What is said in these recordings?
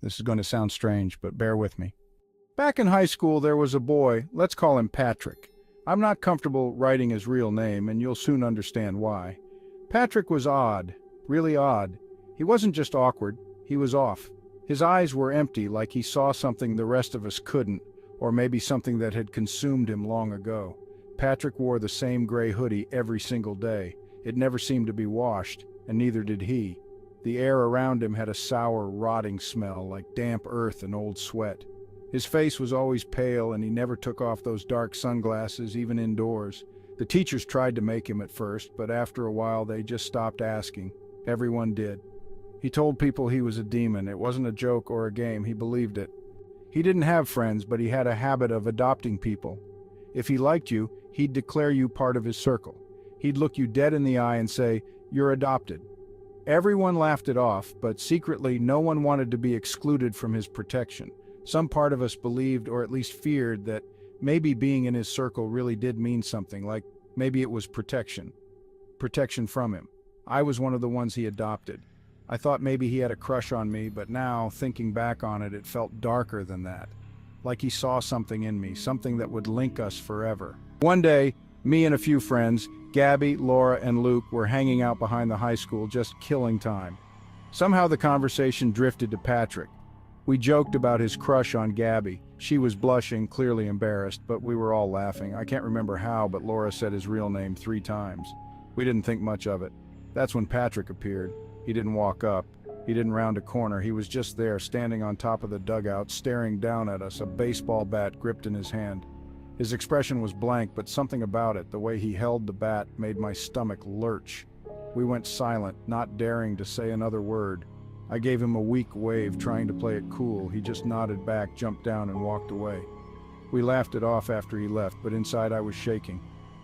This is going to sound strange, but bear with me. Back in high school, there was a boy, let's call him Patrick. I'm not comfortable writing his real name, and you'll soon understand why. Patrick was odd, really odd. He wasn't just awkward, he was off. His eyes were empty, like he saw something the rest of us couldn't, or maybe something that had consumed him long ago. Patrick wore the same gray hoodie every single day. It never seemed to be washed, and neither did he. The air around him had a sour, rotting smell, like damp earth and old sweat. His face was always pale, and he never took off those dark sunglasses, even indoors. The teachers tried to make him at first, but after a while they just stopped asking. Everyone did. He told people he was a demon. It wasn't a joke or a game, he believed it. He didn't have friends, but he had a habit of adopting people. If he liked you, he'd declare you part of his circle. He'd look you dead in the eye and say, "You're adopted." Everyone laughed it off, but secretly no one wanted to be excluded from his protection. Some part of us believed, or at least feared, that maybe being in his circle really did mean something, like maybe it was protection. Protection from him. I was one of the ones he adopted. I thought maybe he had a crush on me, but now, thinking back on it, it felt darker than that. Like he saw something in me, something that would link us forever. One day, me and a few friends, Gabby, Laura, and Luke, were hanging out behind the high school, just killing time. Somehow the conversation drifted to Patrick. We joked about his crush on Gabby. She was blushing, clearly embarrassed, but we were all laughing. I can't remember how, but Laura said his real name 3 times. We didn't think much of it. That's when Patrick appeared. He didn't walk up. He didn't round a corner. He was just there, standing on top of the dugout, staring down at us, a baseball bat gripped in his hand. His expression was blank, but something about it, the way he held the bat, made my stomach lurch. We went silent, not daring to say another word. I gave him a weak wave, trying to play it cool. He just nodded back, jumped down, and walked away. We laughed it off after he left, but inside I was shaking.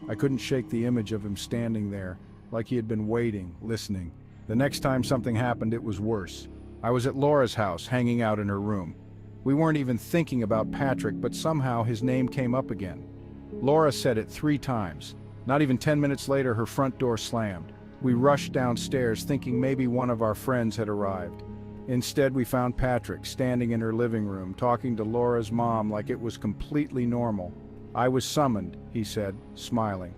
I couldn't shake the image of him standing there, like he had been waiting, listening. The next time something happened, it was worse. I was at Laura's house, hanging out in her room. We weren't even thinking about Patrick, but somehow his name came up again. Laura said it 3 times. Not even 10 minutes later, her front door slammed. We rushed downstairs, thinking maybe one of our friends had arrived. Instead, we found Patrick standing in her living room, talking to Laura's mom like it was completely normal. "I was summoned," he said, smiling.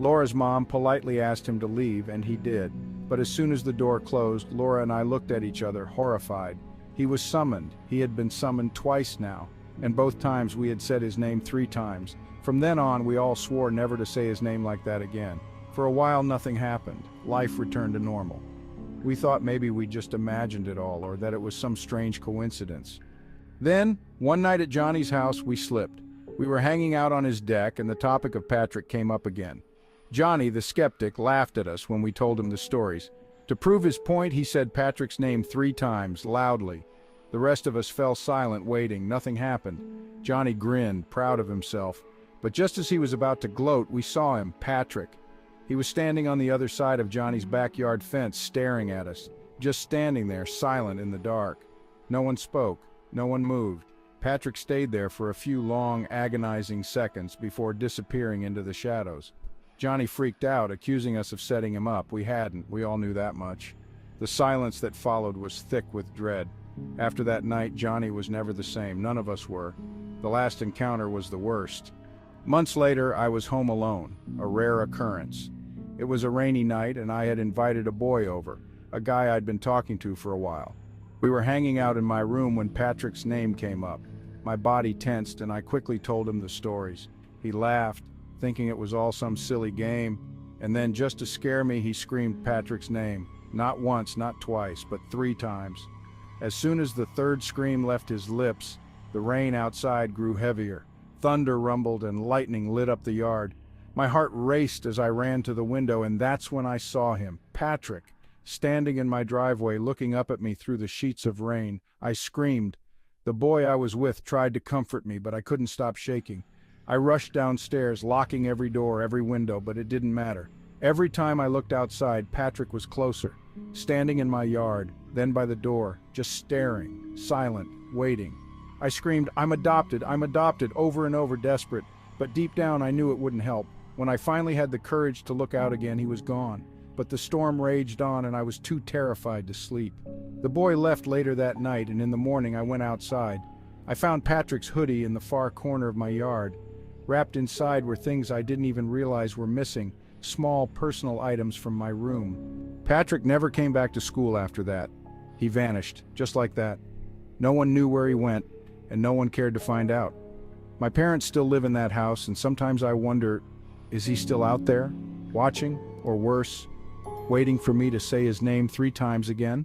Laura's mom politely asked him to leave, and he did. But as soon as the door closed, Laura and I looked at each other, horrified. He was summoned. He had been summoned twice now, and both times we had said his name 3 times. From then on, we all swore never to say his name like that again. For a while, nothing happened. Life returned to normal. We thought maybe we just imagined it all, or that it was some strange coincidence. Then, one night at Johnny's house, we slipped. We were hanging out on his deck, and the topic of Patrick came up again. Johnny, the skeptic, laughed at us when we told him the stories. To prove his point, he said Patrick's name 3 times, loudly. The rest of us fell silent, waiting. Nothing happened. Johnny grinned, proud of himself. But just as he was about to gloat, we saw him, Patrick. He was standing on the other side of Johnny's backyard fence, staring at us. Just standing there, silent in the dark. No one spoke. No one moved. Patrick stayed there for a few long, agonizing seconds before disappearing into the shadows. Johnny freaked out, accusing us of setting him up. We hadn't. We all knew that much. The silence that followed was thick with dread. After that night, Johnny was never the same. None of us were. The last encounter was the worst. Months later, I was home alone, a rare occurrence. It was a rainy night, and I had invited a boy over, a guy I'd been talking to for a while. We were hanging out in my room when Patrick's name came up. My body tensed, and I quickly told him the stories. He laughed, thinking it was all some silly game, and then, just to scare me, he screamed Patrick's name. Not once, not twice, but 3 times. As soon as the 3rd scream left his lips, the rain outside grew heavier. Thunder rumbled and lightning lit up the yard. My heart raced as I ran to the window, and that's when I saw him, Patrick, standing in my driveway looking up at me through the sheets of rain. I screamed. The boy I was with tried to comfort me, but I couldn't stop shaking. I rushed downstairs, locking every door, every window, but it didn't matter. Every time I looked outside, Patrick was closer, standing in my yard, then by the door, just staring, silent, waiting. I screamed, I'm adopted," over and over, desperate, but deep down I knew it wouldn't help. When I finally had the courage to look out again, he was gone. but the storm raged on and I was too terrified to sleep. The boy left later that night, and in the morning I went outside. I found Patrick's hoodie in the far corner of my yard. Wrapped inside were things I didn't even realize were missing, small personal items from my room. Patrick never came back to school after that. He vanished, just like that. No one knew where he went, and no one cared to find out. My parents still live in that house, and sometimes I wonder, is he still out there, watching, or worse, waiting for me to say his name 3 times again?